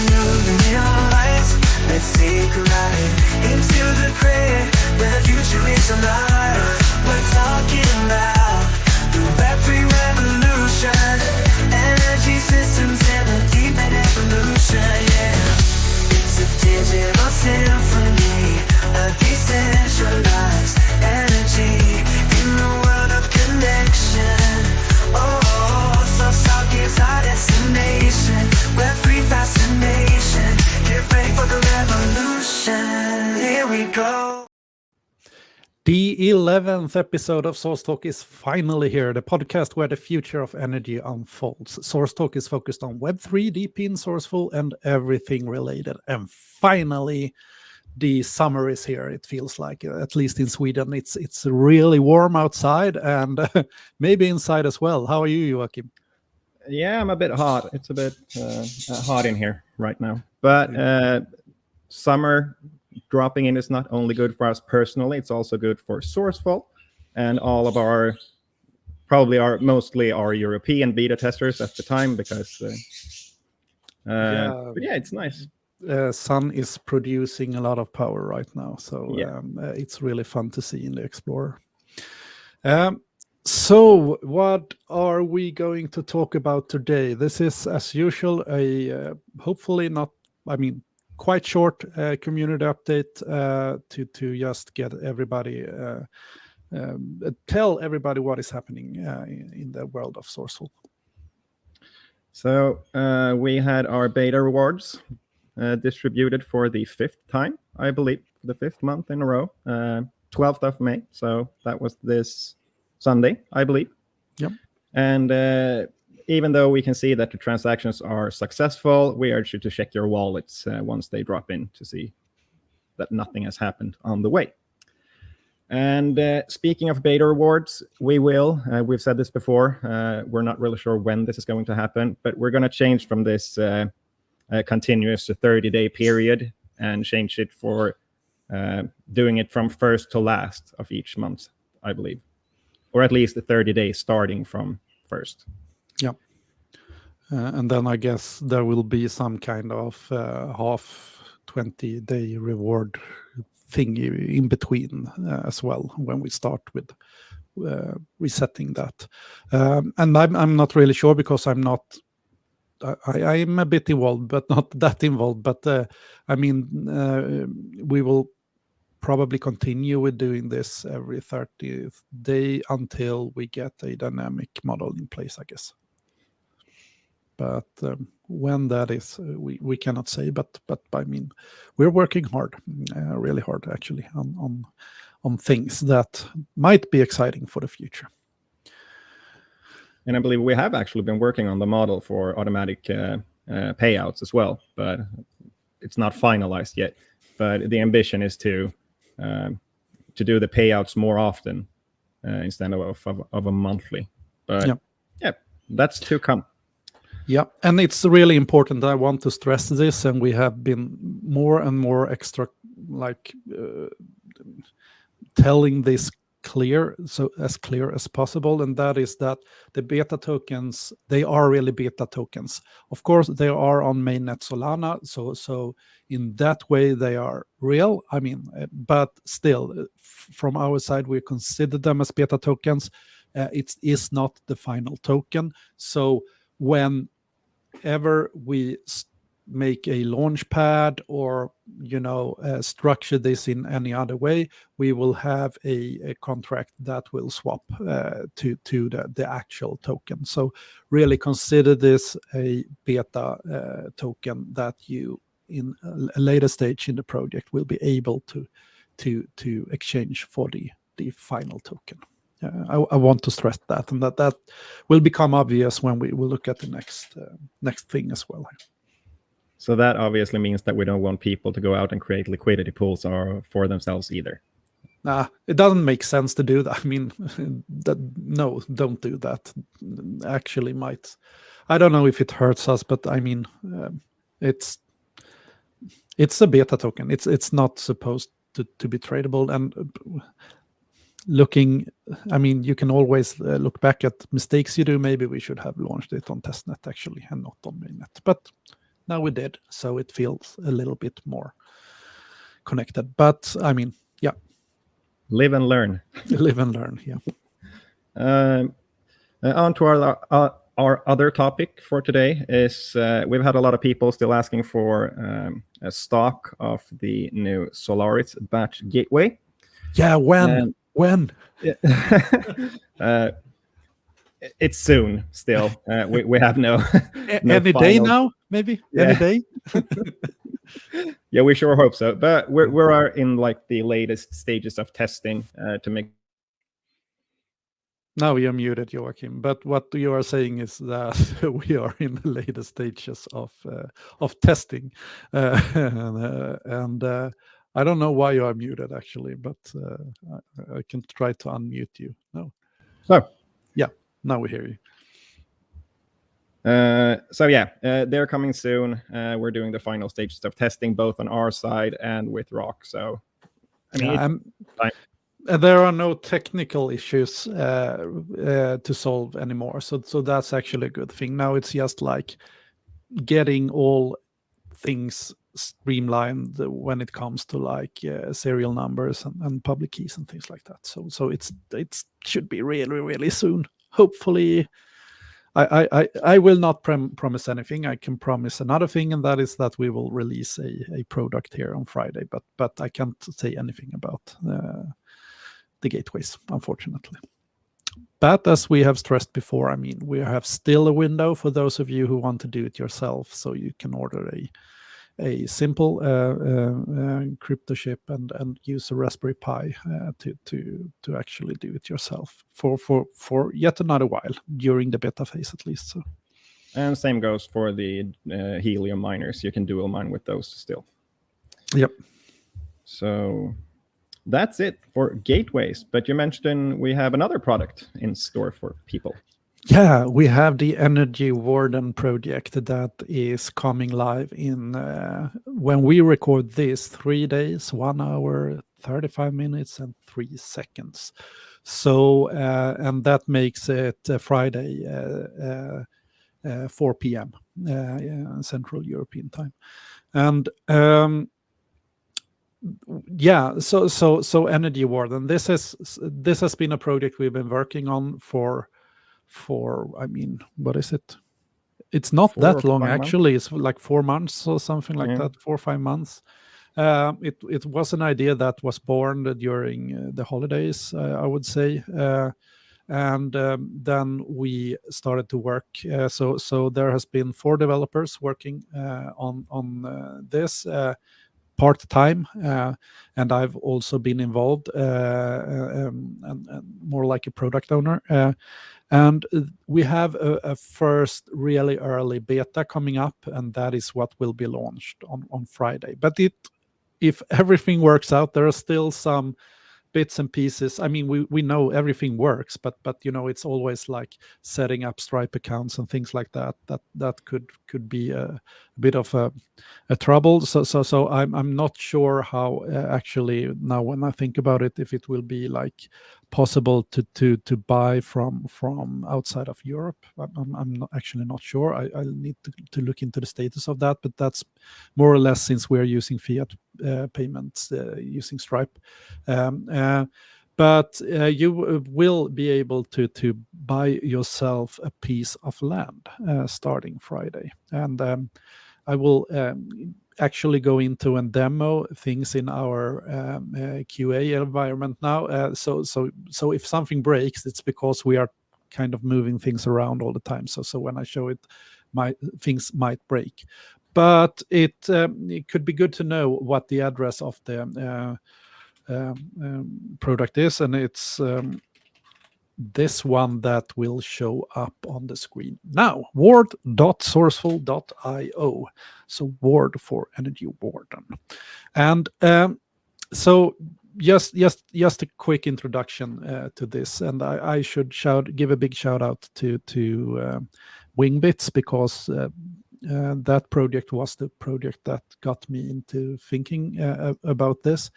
neon lights. Let's take a ride into the grid where the future is alive. We're talking about the Web3 revolution, energy systems and a deep net evolution. Yeah, it's a digital symphony, a decentralized energy in the world of connection. Oh, so South gives our destination. Web3 fascination. Get ready for the revolution. Here we go. The 11th episode of Source Talk is finally here, the podcast where the future of energy unfolds. Source Talk is focused on Web3, DeepIn, Srcful, and everything related. And finally, the summer is here. It feels like, at least in Sweden, it's really warm outside and maybe inside as well. How are you, Joachim? Yeah, I'm a bit hot. It's a bit hot in here right now. But summer dropping in is not only good for us personally, it's also good for Srcful and all of our, mostly our European beta testers at the time, because but yeah, it's nice. Sun is producing a lot of power right now, so yeah. It's really fun to see in the Explorer. So what are we going to talk about today? This is, as usual, a hopefully not, quite short community update to just get everybody, tell everybody what is happening in the world of Srcful. So we had our beta rewards distributed for the 5th time, I believe, the 5th month in a row, 12th of May. So that was this Sunday, I believe. Yep. And even though we can see that the transactions are successful, we urge you to check your wallets once they drop in to see that nothing has happened on the way. And speaking of beta rewards, we've said this before, we're not really sure when this is going to happen, but we're going to change from this continuous 30-day period and change it for doing it from first to last of each month, I believe. Or at least the 30 days starting from first. Yeah. And then I guess there will be some kind of half 20-day reward thing in between as well when we start with resetting that. And I'm not really sure because I'm a bit involved, but not that involved. But we will probably continue with doing this every 30th day until we get a dynamic model in place, I guess. But when that is, we cannot say. But we're working hard, really hard, actually, on things that might be exciting for the future. And I believe we have actually been working on the model for automatic payouts as well, but it's not finalized yet. But the ambition is to do the payouts more often instead of a monthly. But yeah, that's to come. Yeah, and it's really important. I want to stress this, and we have been more and more extra, telling this clear as possible, and that is that the beta tokens, they are really beta tokens. Of course, they are on mainnet Solana, so in that way they are real. But still, from our side, we consider them as beta tokens. It is not the final token. So whenever we make a launch pad or structure this in any other way, we will have a contract that will swap to the actual token. So really consider this a beta token that you in a later stage in the project will be able to exchange for the final token. I want to stress that, and that will become obvious when we will look at the next thing as well. So that obviously means that we don't want people to go out and create liquidity pools for themselves either. It doesn't make sense to do that. No, don't do that. Actually, I don't know if it hurts us, but it's a beta token. It's not supposed to be tradable. And you can always look back at mistakes you do. Maybe we should have launched it on testnet actually, and not on mainnet. But now we did, so it feels a little bit more connected. But I mean, yeah, Live and learn. live and learn. Yeah. On to our other topic for today is we've had a lot of people still asking for a stock of the new Solaris batch gateway. Yeah, when? It's soon still. We have no, no any final... day now, maybe. Yeah. Any day. Yeah, we sure hope so. But we're in like the latest stages of testing to make... Now you're muted, Joachim. But what you are saying is that we are in the latest stages of testing, and I don't know why you are muted actually, but I can try to unmute you. No. So yeah, now we hear you. So yeah, they're coming soon. We're doing the final stages of testing both on our side and with Rock. So I mean, there are no technical issues to solve anymore. So that's actually a good thing. Now it's just like getting all things streamlined when it comes to like serial numbers and public keys and things like that. So it should be really soon. Hopefully, I will not promise anything. I can promise another thing, and that is that we will release a product here on Friday. But I can't say anything about the gateways, unfortunately. But as we have stressed before, I mean, we have still a window for those of you who want to do it yourself. So you can order a simple crypto chip and use a Raspberry Pi to actually do it yourself for yet another while during the beta phase at least. So. And same goes for the Helium miners. You can dual mine with those still. Yep. So that's it for gateways. But you mentioned we have another product in store for people. Yeah, we have the Energy Warden project that is coming live in, when we record this, 3 days, 1 hour, 35 minutes, and 3 seconds. So, and that makes it Friday, 4 p.m. Central European time. And yeah, so Energy Warden. This has been a project we've been working on for I mean, what is it? It's not that long actually. It's like 4 months or something like that, 4 or 5 months. It was an idea that was born during the holidays, I would say, and then we started to work. So there has been 4 developers working on this. Part-time, and I've also been involved and more like a product owner. And we have a first really early beta coming up, and that is what will be launched on Friday. But if everything works out, there are still some bits and pieces. I mean, we know everything works, but you know, it's always like setting up Stripe accounts and things like that could be a bit of a trouble. So I'm not sure how actually now when I think about it, if it will be like possible to buy from outside of Europe. I'm not actually not sure. I'll need to look into the status of that, but that's more or less since we're using fiat payments using Stripe. But you will be able to buy yourself a piece of land starting Friday. And I will actually go into and demo things in our QA environment now. So if something breaks, it's because we are kind of moving things around all the time. So when I show it, things might break. But it could be good to know what the address of the product is, and it's this one that will show up on the screen now, ward.srcful.io. So Ward for Energy Warden. And so just a quick introduction to this, and I should give a big shout out to Wingbits, because that project was the project that got me into thinking about this.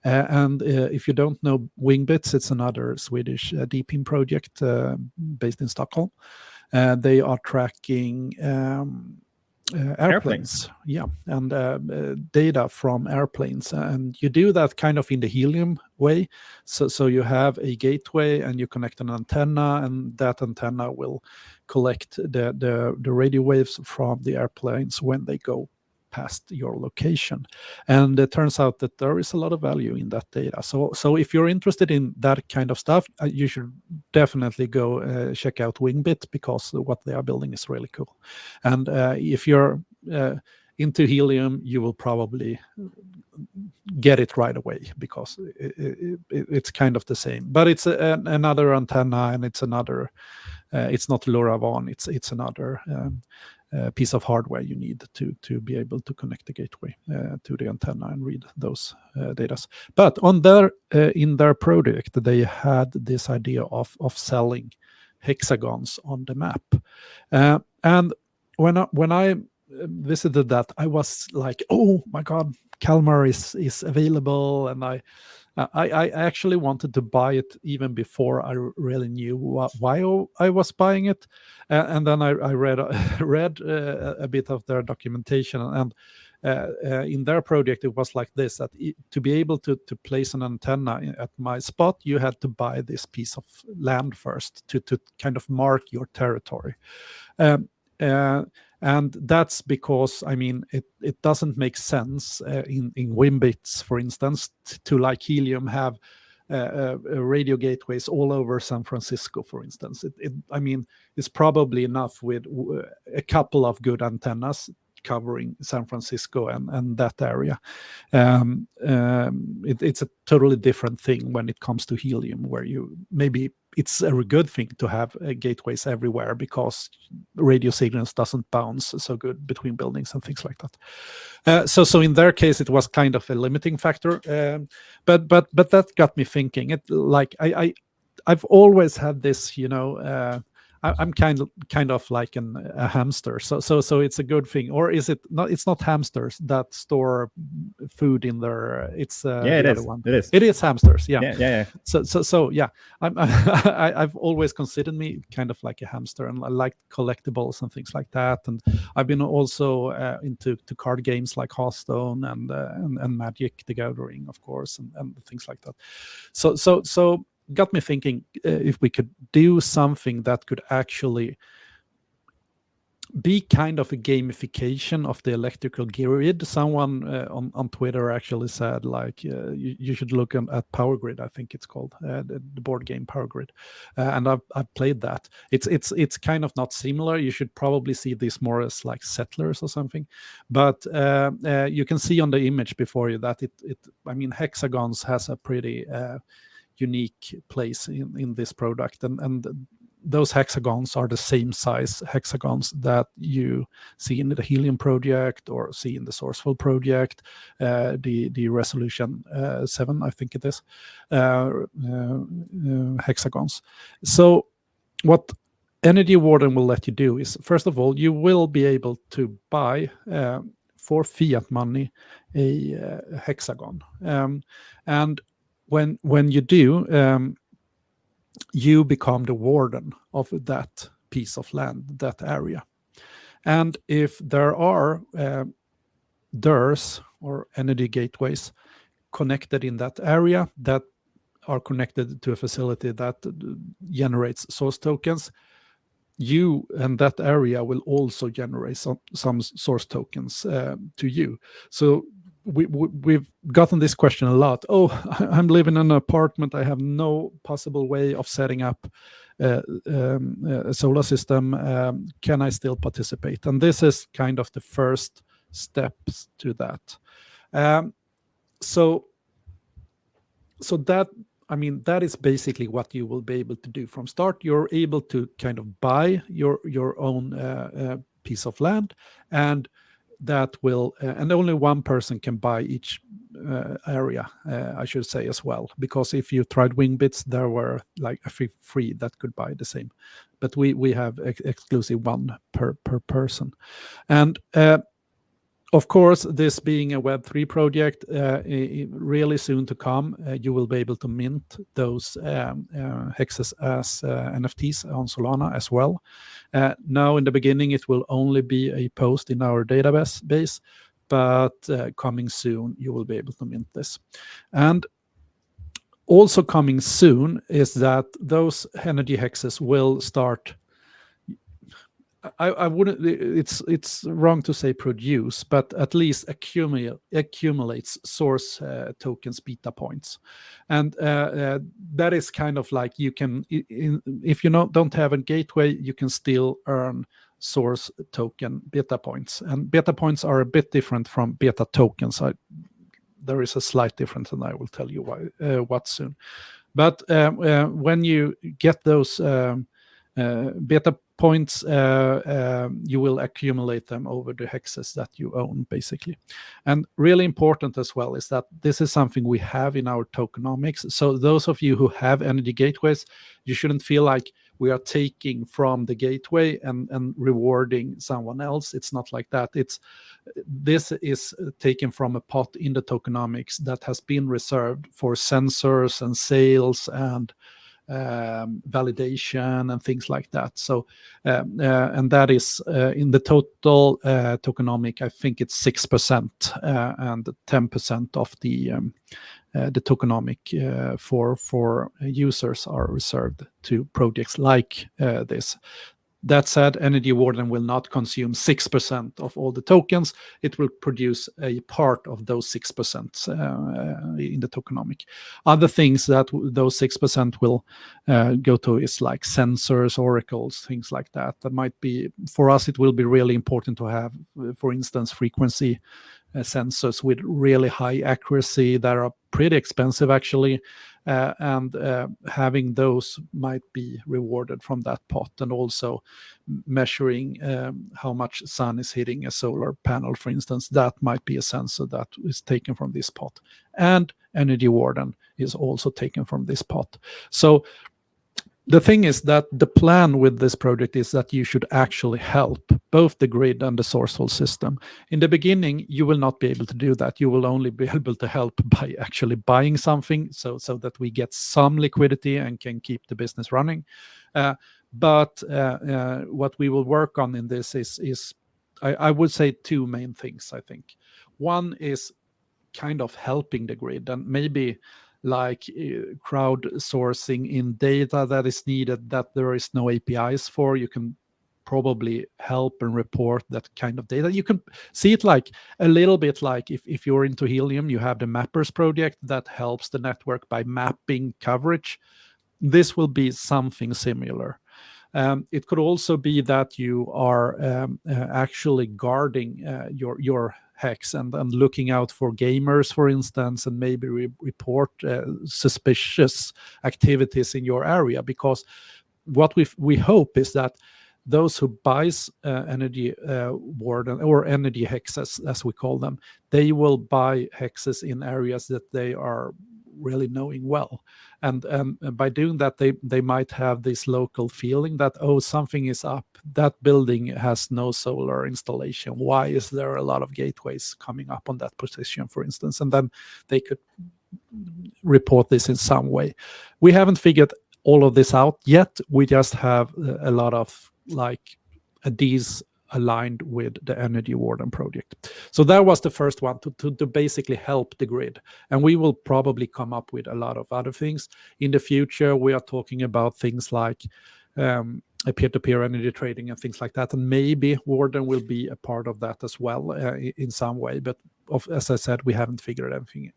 And if you don't know Wingbits, it's another Swedish DPIM project based in Stockholm. They are tracking airplanes. Yeah, and data from airplanes, and you do that kind of in the helium way. So you have a gateway and you connect an antenna, and that antenna will collect the radio waves from the airplanes when they go past your location. And it turns out that there is a lot of value in that data. So if you're interested in that kind of stuff, you should definitely go check out Wingbit, because what they are building is really cool. And if you're into helium, you will probably get it right away, because it's kind of the same. But it's another antenna, and it's another. It's not LoRaWAN. It's another piece of hardware you need to be able to connect the gateway to the antenna and read those data. But on in their project, they had this idea of selling hexagons on the map, and when I visited that, I was like, oh my god, Kalmar is available, and I actually wanted to buy it even before I really knew why I was buying it, and then I read a bit of their documentation, and in their project it was like this: that to be able to place an antenna at my spot, you had to buy this piece of land first to kind of mark your territory. And that's because, I mean, it doesn't make sense in Wimbits, for instance, to like helium have radio gateways all over San Francisco, for instance. I mean, it's probably enough with a couple of good antennas covering San Francisco and that area. It's a totally different thing when it comes to helium, where maybe it's a good thing to have gateways everywhere, because radio signals doesn't bounce so good between buildings and things like that. So in their case, it was kind of a limiting factor. But that got me thinking. I've always had this, I'm kind of like a hamster, so it's a good thing. Or is it not? It's not hamsters that store food in their. It's it is. one. It is. It is hamsters. Yeah. Yeah. So yeah, I've always considered me kind of like a hamster, and I like collectibles and things like that. And I've been also into card games like Hearthstone and Magic: The Gathering, of course, and things like that. So got me thinking if we could do something that could actually be kind of a gamification of the electrical grid. Someone on Twitter actually said, like, you should look at Power Grid, I think it's called, the board game Power Grid, and I've played that. It's kind of not similar. You should probably see this more as like Settlers or something, but you can see on the image before you that I mean, hexagons has a pretty unique place in this product, and those hexagons are the same size hexagons that you see in the Helium project or see in the Srcful project, the resolution 7, I think it is, hexagons. So what Energy Warden will let you do is, first of all, you will be able to buy for fiat money a hexagon, and when you do, you become the warden of that piece of land, that area. And if there are DERs or energy gateways connected in that area that are connected to a facility that generates source tokens, you and that area will also generate some source tokens to you. So we've gotten this question a lot. Oh, I'm living in an apartment. I have no possible way of setting up a solar system. Can I still participate? And this is kind of the first steps to that. So that, I mean, that is basically what you will be able to do from start. You're able to kind of buy your own piece of land, and that will, and only one person can buy each area, I should say, as well. Because if you tried Wingbits, there were like a free that could buy the same, but we have exclusive one per person. And Of course, this being a Web3 project, really soon to come, you will be able to mint those hexes as NFTs on Solana as well. Now, in the beginning, it will only be a post in our database, but coming soon, you will be able to mint this. And also coming soon is that those energy hexes will start. I wouldn't. It's wrong to say produce, but at least accumulates source tokens, beta points, and that is kind of like you can, if you don't have a gateway, you can still earn source token beta points, and beta points are a bit different from beta tokens. There is a slight difference, and I will tell you what soon. But when you get those beta points, you will accumulate them over the hexes that you own, basically. And really important as well is that this is something we have in our tokenomics. So those of you who have energy gateways, you shouldn't feel like we are taking from the gateway and rewarding someone else. It's not like that. This is taken from a pot in the tokenomics that has been reserved for sensors and sales and validation and things like that. So and that is in the total tokenomic, I think it's 6% and 10% of the tokenomic for users are reserved to projects like this. That said, Energy Warden will not consume 6% of all the tokens. It will produce a part of those 6% in the tokenomic. Other things that those 6% will go to is like sensors, oracles, things like that. That might be, for us, it will be really important to have, for instance, frequency sensors with really high accuracy that are pretty expensive, actually. And having those might be rewarded from that pot, and also measuring how much sun is hitting a solar panel, for instance, that might be a sensor that is taken from this pot. And Energy Warden is also taken from this pot. So the thing is that the plan with this project is that you should actually help both the grid and the Srcful system. In the beginning, you will not be able to do that. You will only be able to help by actually buying something, so that we get some liquidity and can keep the business running. But what we will work on in this is I would say two main things, I think. One is kind of helping the grid, and maybe like crowdsourcing in data that is needed that there is no APIs for. You can probably help and report that kind of data. You can see it like a little bit like if you're into Helium, you have the Mappers project that helps the network by mapping coverage. This will be something similar. It could also be that you are actually guarding your hex and looking out for gamers, for instance, and maybe report suspicious activities in your area. Because what we hope is that those who buys Energy Warden or energy hexes, as we call them, they will buy hexes in areas that they are really knowing well, and by doing that they might have this local feeling that, oh, something is up, that building has no solar installation, why is there a lot of gateways coming up on that position, for instance, and then they could report this in some way. We haven't figured all of this out yet. We just have a lot of like these aligned with the Energy Warden project. So that was the first one, to basically help the grid. And we will probably come up with a lot of other things. In the future, we are talking about things like a peer-to-peer energy trading and things like that. And maybe Warden will be a part of that as well in some way. But as I said, we haven't figured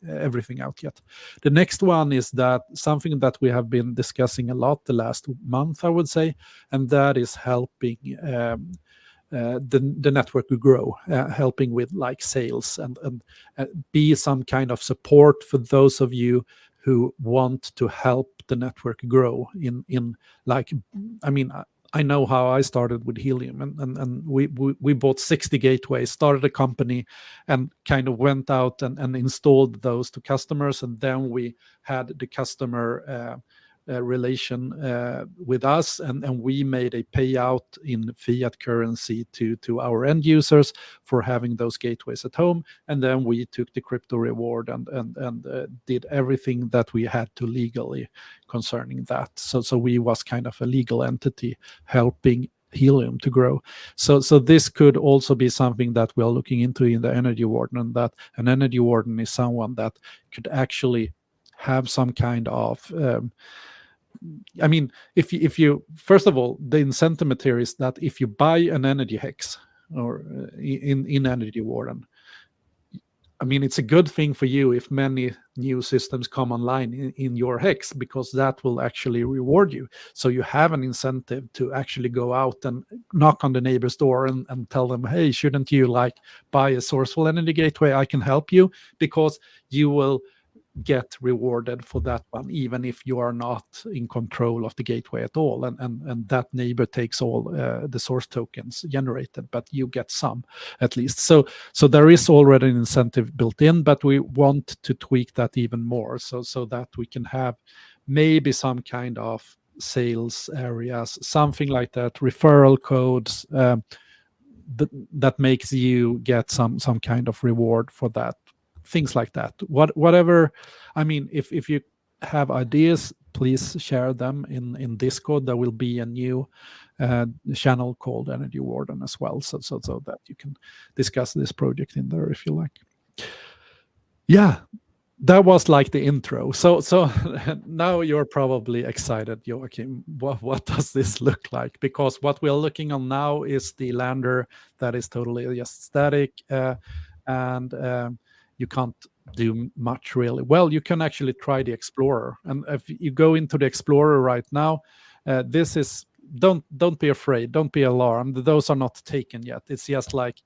everything out yet. The next one is that something that we have been discussing a lot the last month, I would say, and that is helping the network to grow, helping with like sales and be some kind of support for those of you who want to help the network grow in like, I mean, I know how I started with Helium, and we bought 60 gateways, started a company, and kind of went out and installed those to customers, and then we had the customer relation with us, and we made a payout in fiat currency to our end users for having those gateways at home, and then we took the crypto reward and did everything that we had to legally concerning that. So we was kind of a legal entity helping Helium to grow. So this could also be something that we are looking into in the Energy Warden, and that an Energy Warden is someone that could actually have some kind of I mean, if you first of all, the incentive material is that if you buy an energy hex or in Energy Warden, I mean, it's a good thing for you if many new systems come online in your hex, because that will actually reward you. So you have an incentive to actually go out and knock on the neighbor's door and tell them, hey, shouldn't you like buy a Srcful energy gateway? I can help you, because you will get rewarded for that one, even if you are not in control of the gateway at all, and that neighbor takes all the source tokens generated, but you get some at least. So there is already an incentive built in, but we want to tweak that even more, so that we can have maybe some kind of sales areas, something like that, referral codes that makes you get some kind of reward for that, things like that. Whatever, I mean, if you have ideas, please share them in Discord. There will be a new channel called Energy Warden as well, so that you can discuss this project in there if you like. Yeah, that was like the intro. So now you're probably excited, Joachim. What does this look like? Because what we're looking on now is the lander that is totally just static, and you can't do much really. Well, you can actually try the Explorer, and if you go into the Explorer right now, this is don't be afraid, don't be alarmed. Those are not taken yet. It's just like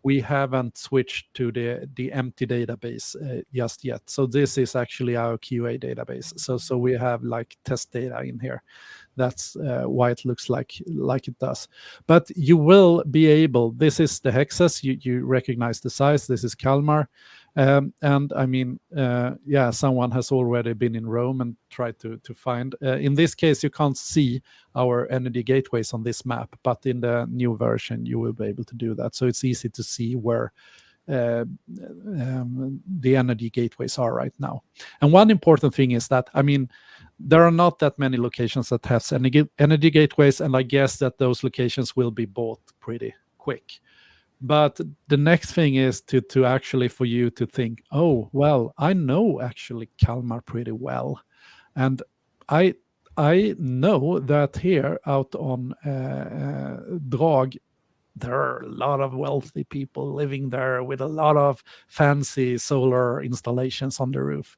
we haven't switched to the empty database just yet. So this is actually our QA database. So we have like test data in here. That's why it looks like it does. But you will be able, this is the hexes, you recognize the size, this is Kalmar. And I mean, yeah, someone has already been in Rome and tried to find. In this case, you can't see our energy gateways on this map, but in the new version, you will be able to do that. So it's easy to see where the energy gateways are right now. And one important thing is that, I mean, there are not that many locations that have energy gateways, and I guess that those locations will be bought pretty quick. But the next thing is to actually for you to think, oh, well, I know actually Kalmar pretty well. And I know that here out on Drag, there are a lot of wealthy people living there with a lot of fancy solar installations on the roof.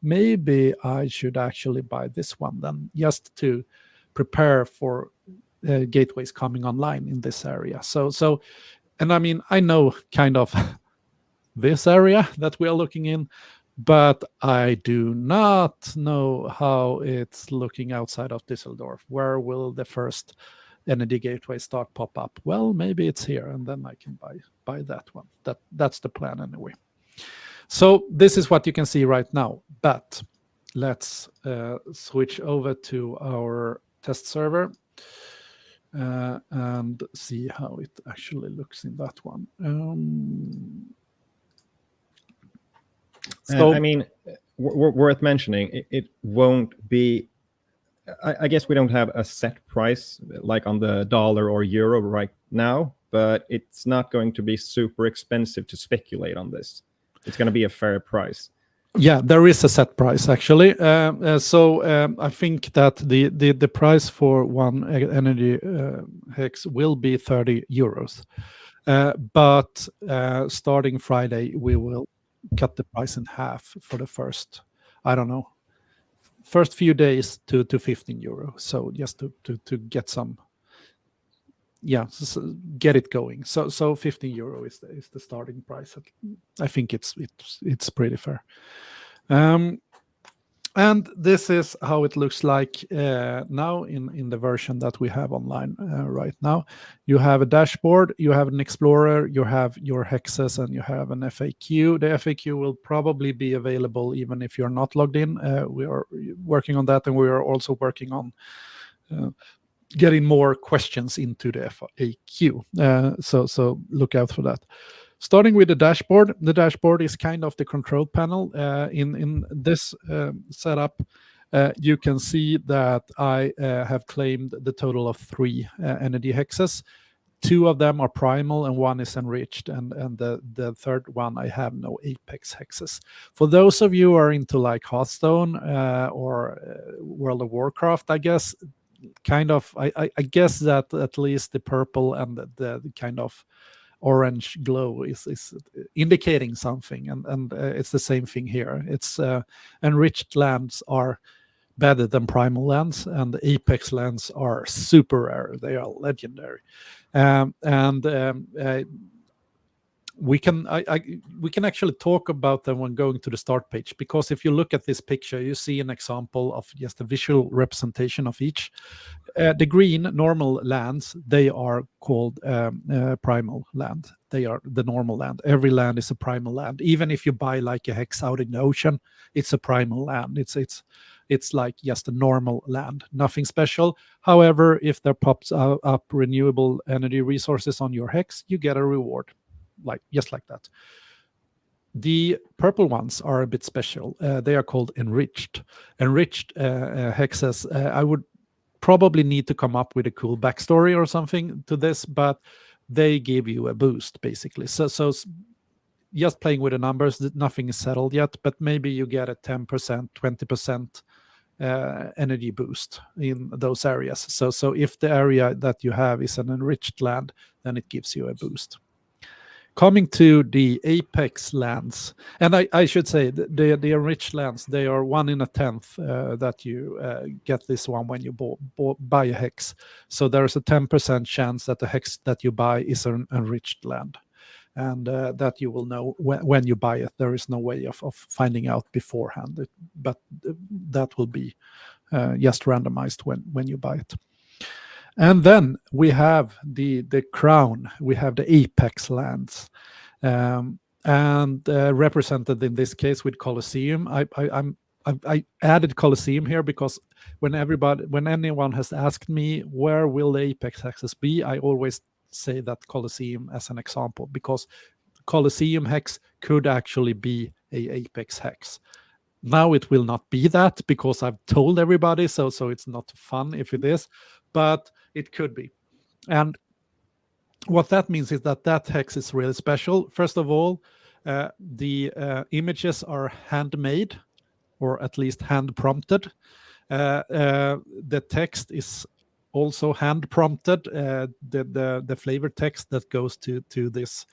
Maybe I should actually buy this one then, just to prepare for gateways coming online in this area. So, and I mean, I know kind of this area that we are looking in, but I do not know how it's looking outside of Düsseldorf. Where will the first energy gateway start pop up? Well, maybe it's here, and then I can buy that one. That's the plan anyway. So this is what you can see right now, but let's switch over to our test server and see how it actually looks in that one. So I mean, worth mentioning, it won't be, I guess we don't have a set price like on the dollar or euro right now, but it's not going to be super expensive to speculate on this. It's going to be a fair price. Yeah, there is a set price actually. So I think that the price for one energy hex will be 30 euros. But starting Friday, we will cut the price in half for the first, I don't know, first few days to 15 euro. So just to get some, yeah, get it going. So 15 euro is the starting price. I think it's pretty fair. And this is how it looks like now in the version that we have online right now. You have a dashboard, you have an explorer, you have your hexes, and you have an FAQ. The FAQ will probably be available even if you're not logged in. We are working on that, and we are also working on getting more questions into the FAQ. So look out for that. Starting with the dashboard is kind of the control panel. In this setup, you can see that I have claimed the total of 3 energy hexes. 2 of them are primal and 1 is enriched, and the third one I have no apex hexes. For those of you who are into like Hearthstone or World of Warcraft, I guess kind of I guess that at least the purple and the kind of orange glow is indicating something, and it's the same thing here. It's enriched lands are better than primal lands, and the apex lands are super rare. They are legendary, we can actually talk about them when going to the start page, because if you look at this picture, you see an example of just a visual representation of each. The green normal lands, they are called primal land. They are the normal land. Every land is a primal land. Even if you buy like a hex out in the ocean, it's a primal land. It's like just a normal land, nothing special. However, if there pops up renewable energy resources on your hex, you get a reward, just like that. The purple ones are a bit special. They are called enriched. Enriched hexes. I would probably need to come up with a cool backstory or something to this, but they give you a boost basically. So just playing with the numbers, nothing is settled yet, but maybe you get a 10%, 20% energy boost in those areas. So if the area that you have is an enriched land, then it gives you a boost. Coming to the apex lands, and I should say the enriched lands, they are 1 in a 10th that you get this one when you buy a hex. So there's a 10% chance that the hex that you buy is an enriched land, and that you will know when you buy it. There is no way of finding out beforehand, but that will be just randomized when you buy it. And then we have the crown, we have the apex lands, and represented in this case with Colosseum. I added Colosseum here because when anyone has asked me where will the apex hexes be, I always say that Colosseum as an example, because Colosseum hex could actually be a apex hex. Now it will not be that because I've told everybody, so it's not fun if it is, but it could be. And what that means is that hex is really special. First of all, the images are handmade, or at least hand prompted. The text is also hand prompted. The flavor text that goes to this,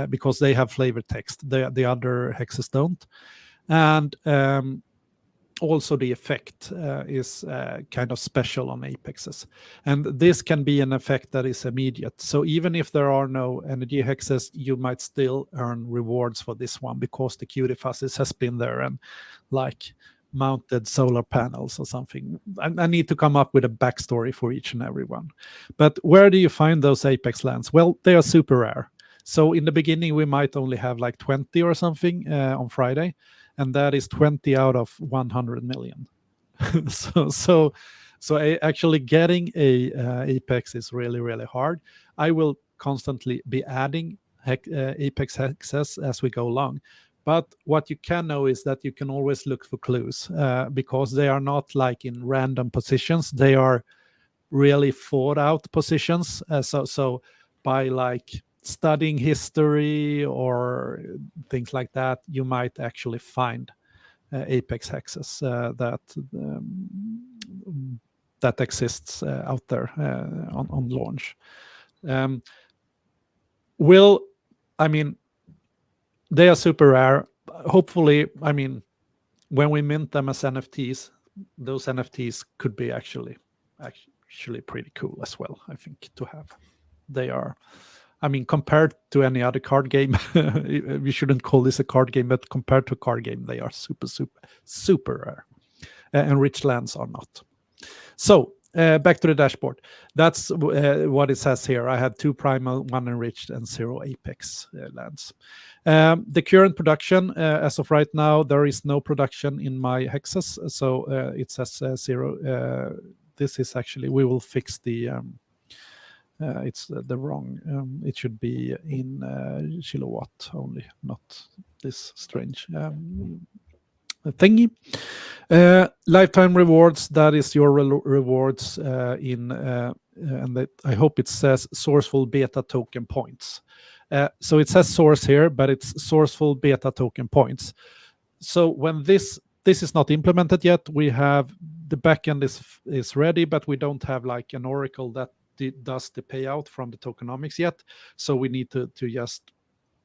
because they have flavor text, the other hexes don't. And also the effect is kind of special on apexes, and this can be an effect that is immediate. So even if there are no energy hexes, you might still earn rewards for this one because the cutie fuzzes has been there and like mounted solar panels or something. I need to come up with a backstory for each and every one. But where do you find those apex lands? Well, they are super rare. So in the beginning we might only have like 20 or something on Friday, and that is 20 out of 100 million. so actually getting a apex is really, really hard. I will constantly be adding apex hexes as we go along. But what you can know is that you can always look for clues, because they are not like in random positions. They are really thought out positions. So by like studying history or things like that, you might actually find apex hexes that exists out there on launch. They are super rare. Hopefully, when we mint them as NFTs, those NFTs could be actually pretty cool as well, I think, to have. They are, compared to any other card game, we shouldn't call this a card game, but compared to a card game, they are super, super, super rare. enriched lands are not. So back to the dashboard. That's what it says here. I have 2 primal, 1 enriched, and 0 apex lands. The current production, as of right now, there is no production in my hexes, so it says 0. This is actually, we will fix the, it's the wrong, it should be in kilowatt only, not this strange thingy. Lifetime rewards, that is your rewards in, and that, I hope it says Srcful beta token points. So it says source here, but it's Srcful beta token points. So when this is not implemented yet, we have the backend is ready, but we don't have like an oracle that does the payout from the tokenomics yet. So we need to just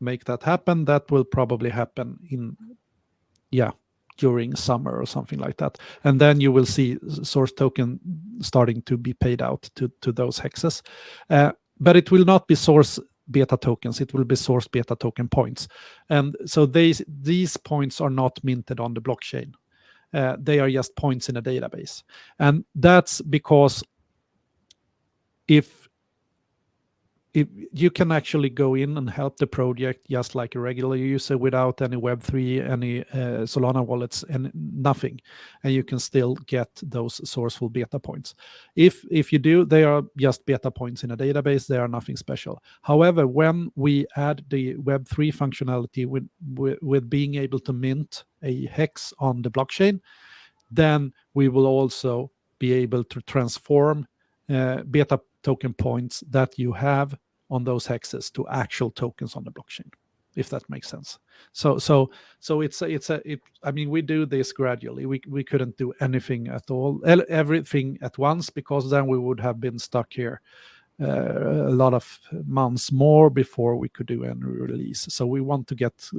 make that happen. That will probably happen in, during summer or something like that. And then you will see source token starting to be paid out to those hexes. But it will not be source beta tokens, it will be source beta token points. And so these points are not minted on the blockchain. They are just points in a database. And that's because if you can actually go in and help the project just like a regular user without any Web3, any Solana wallets, and nothing, and you can still get those Srcful beta points. If you do, they are just beta points in a database. They are nothing special. However, when we add the Web3 functionality with being able to mint a hex on the blockchain, then we will also be able to transform beta token points that you have on those hexes to actual tokens on the blockchain, if that makes sense. So I mean, we do this gradually. We couldn't do anything at all, everything at once, because then we would have been stuck here a lot of months more before we could do any release. So we want to get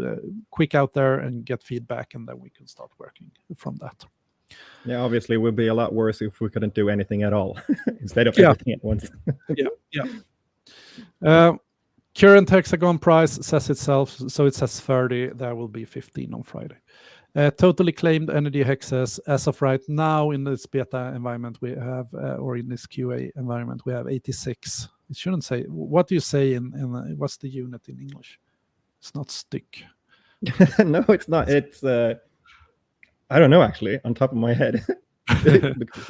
quick out there and get feedback, and then we can start working from that. Yeah, obviously it would be a lot worse if we couldn't do anything at all instead of everything at once. Current hexagon price says itself, so it says 30. There will be 15 on Friday. Totally claimed energy hexes as of right now in this beta environment we have, or in this QA environment, we have 86. It shouldn't say. What do you say in what's the unit in English? It's not stick. No, it's not. It's I don't know, actually, on top of my head.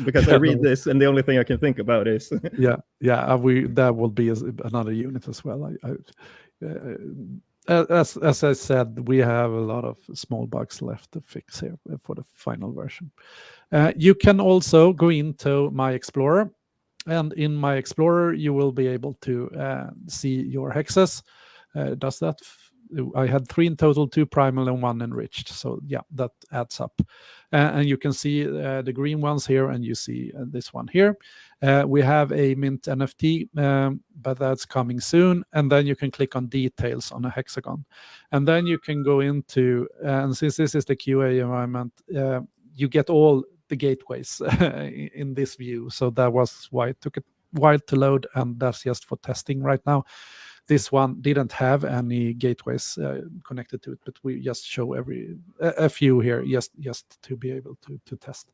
Because I read this and the only thing I can think about is that will be another unit as well. As I said, we have a lot of small bugs left to fix here for the final version. You can also go into My Explorer, and in My Explorer you will be able to see your hexes. Does that? I had 3 in total, 2 primal and 1 enriched. So yeah, that adds up. And you can see the green ones here, and you see this one here. We have a mint NFT, but that's coming soon. And then you can click on details on a hexagon. And then you can go into, and since this is the QA environment, you get all the gateways in this view. So that was why it took a while to load, and that's just for testing right now. This one didn't have any gateways connected to it, but we just show a few here just to be able to test.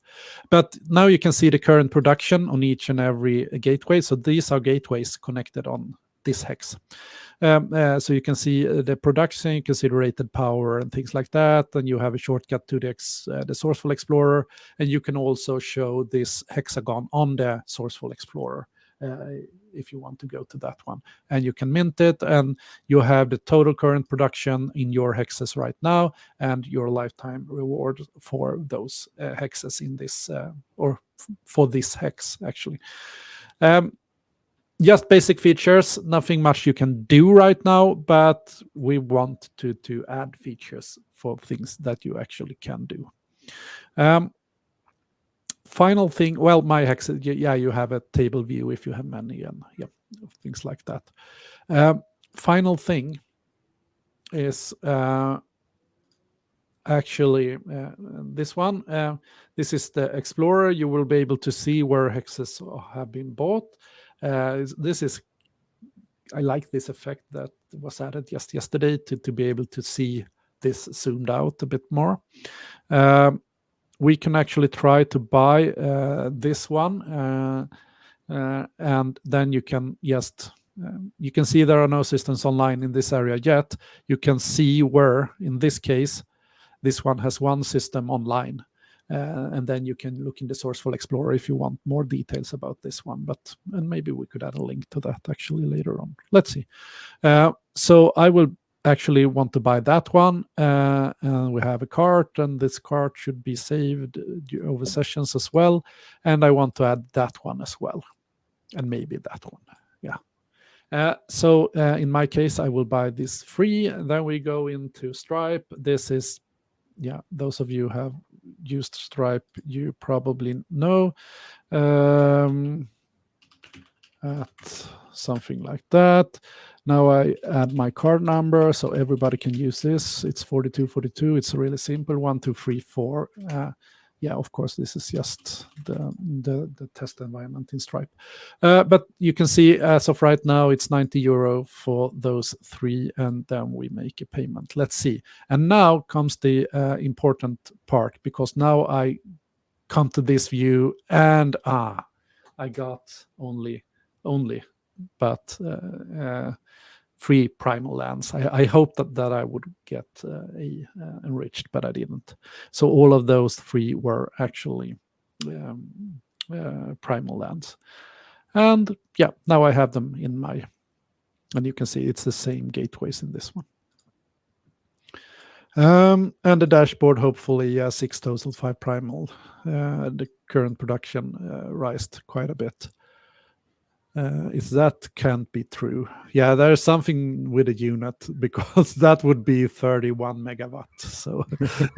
But now you can see the current production on each and every gateway. So these are gateways connected on this hex. So you can see the production, you can see the rated power and things like that. And you have a shortcut to the Srcful Explorer. And you can also show this hexagon on the Srcful Explorer. If you want to go to that one, and you can mint it, and you have the total current production in your hexes right now, and your lifetime reward for those hexes in this, or for this hex actually. Just basic features, nothing much you can do right now, but we want to add features for things that you actually can do. Final thing, well, my hex, you have a table view if you have many, and things like that. Final thing is actually this one. This is the Explorer. You will be able to see where hexes have been bought. This is, I like this effect that was added just yesterday to be able to see this zoomed out a bit more. we can actually try to buy this one, and then you can just you can see there are no systems online in this area yet. You can see where, in this case, this one has one system online. And then you can look in the Srcful Explorer if you want more details about this one. And maybe we could add a link to that actually later on. Let's see. So I will actually want to buy that one. And we have a cart, and this cart should be saved over sessions as well. And I want to add that one as well. And maybe that one. Yeah. So in my case, I will buy this free. And then we go into Stripe. This is, those of you who have used Stripe, you probably know. At something like that. Now I add my card number so everybody can use this. It's 4242. It's really simple. 1, 2, 3, 4. Of course, this is just the test environment in Stripe. But you can see as of right now, it's €90 for those 3, and then we make a payment. Let's see. And now comes the important part, because now I come to this view and I got only but 3 primal lands. I hoped that I would get enriched, but I didn't. So all of those 3 were actually primal lands. And now I have them in my, and you can see it's the same gateways in this one. And the dashboard, hopefully 6 total, 5 primal. The current production rised quite a bit. If that can't be true, there's something with the unit, because that would be 31 megawatt. So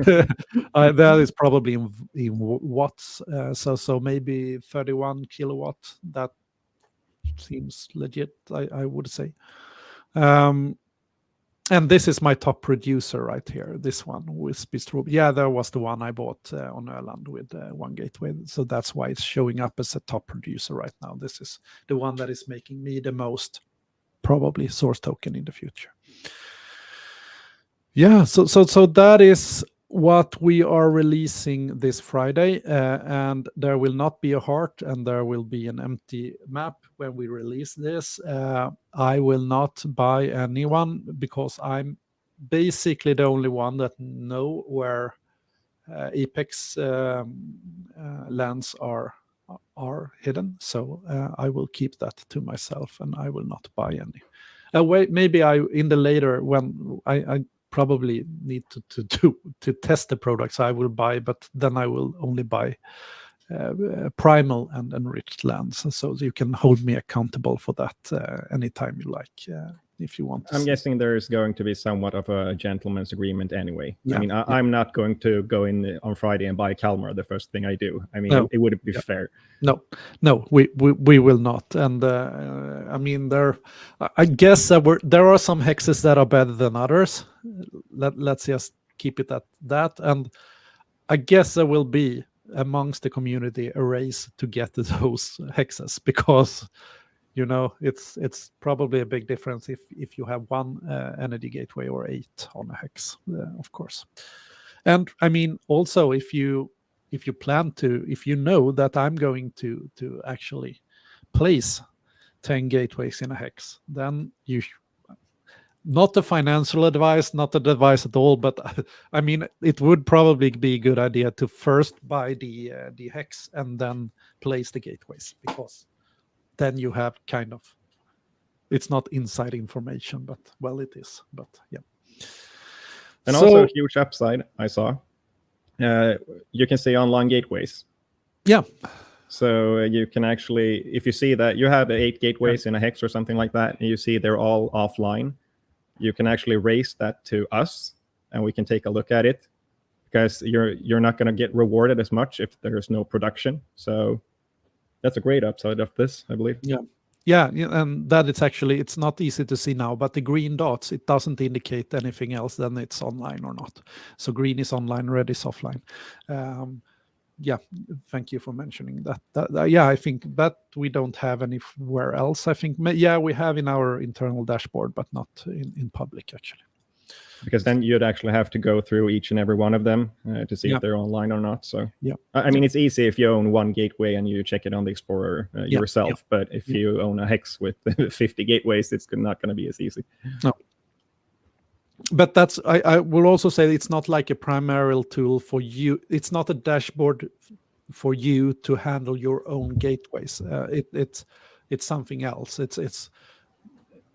that is probably in watts. So maybe 31 kilowatt. That seems legit, I would say. And this is my top producer right here. This one with Bistro. There was the one I bought on Öland with 1 gateway. So that's why it's showing up as a top producer right now. This is the one that is making me the most probably source token in the future. So that is what we are releasing this Friday, and there will not be a heart, and there will be an empty map when we release this. I will not buy anyone, because I'm basically the only one that know where Apex lands are hidden. So I will keep that to myself, and I will not buy any. Wait, maybe in the later, when I probably need to test the products, I will buy, but then I will only buy primal and enriched lands, so you can hold me accountable for that anytime you like, if you want to. I'm guessing there is going to be somewhat of a gentleman's agreement anyway. Yeah, I mean, I'm not going to go in on Friday and buy Kalmar the first thing I do. I mean, No. it wouldn't be fair. No, we will not. And I mean, I guess there are some hexes that are better than others. Let's just keep it at that. And I guess there will be amongst the community a race to get those hexes, because it's probably a big difference if you have 1 energy gateway or 8 on a hex, of course. And I mean, also if you plan to, if you know that I'm going to actually place 10 gateways in a hex, then not a financial advice, not an advice at all, but I mean, it would probably be a good idea to first buy the hex and then place the gateways, because then you have kind of, it's not inside information, but well, it is, but yeah. And also a huge upside I saw. You can see online gateways. Yeah. So you can actually, if you see that you have 8 gateways in a hex or something like that, and you see they're all offline, you can actually raise that to us, and we can take a look at it, because you're not going to get rewarded as much if there's no production. So that's a great upside of this, I believe. Yeah, and that it's not easy to see now, but the green dots, it doesn't indicate anything else than it's online or not. So green is online, red is offline. Thank you for mentioning that. I think that we don't have anywhere else. I think, we have in our internal dashboard, but not in public, actually. Because then you'd actually have to go through each and every one of them to see Yeah. if they're online or not. So Yeah. I mean, it's easy if you own one gateway and you check it on the Explorer yourself. But if you own a hex with 50 gateways, it's not going to be as easy. No. But that's I will also say it's not like a primary tool for you. It's not a dashboard for you to handle your own gateways. It's something else. It's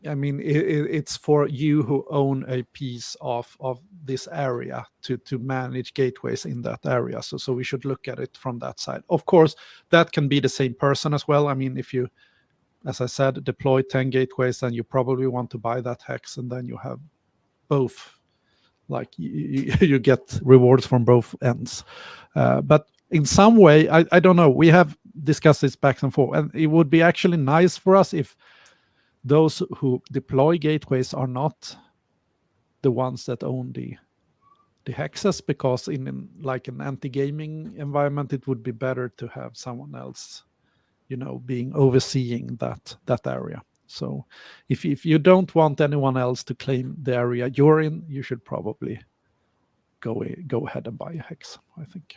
I mean it's for you who own a piece of this area to manage gateways in that area. So we should look at it from that side. Of course, that can be the same person as well. I mean, if you, as I said, deploy 10 gateways, then you probably want to buy that hex, and then you have both, like you get rewards from both ends. But in some way, I don't know, we have discussed this back and forth, and it would be actually nice for us if those who deploy gateways are not the ones that own the hexes, because in like an anti-gaming environment, it would be better to have someone else, being overseeing that area. So if you don't want anyone else to claim the area you're in, you should probably go ahead and buy a hex, I think.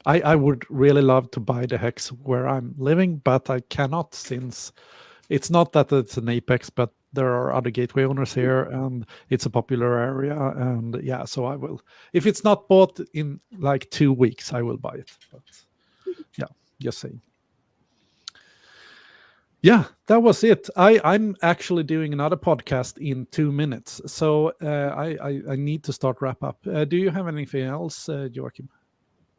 I would really love to buy the hex where I'm living, but I cannot, since it's not that it's an Apex, but there are other gateway owners here, and it's a popular area. And yeah, so I will. If it's not bought in like 2 weeks, I will buy it. But yeah, just saying. Yeah, that was it. I'm actually doing another podcast in 2 minutes, so I need to start wrap up. Do you have anything else, Joachim?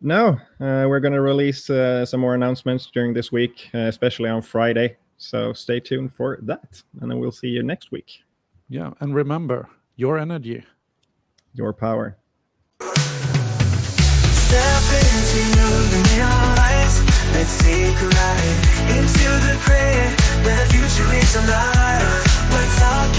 No, we're going to release some more announcements during this week, especially on Friday. So stay tuned for that, and then we'll see you next week. Yeah, and remember, your energy, your power. Step into the neon lights. Let's take a ride into the prayer where the future is alive. We're talking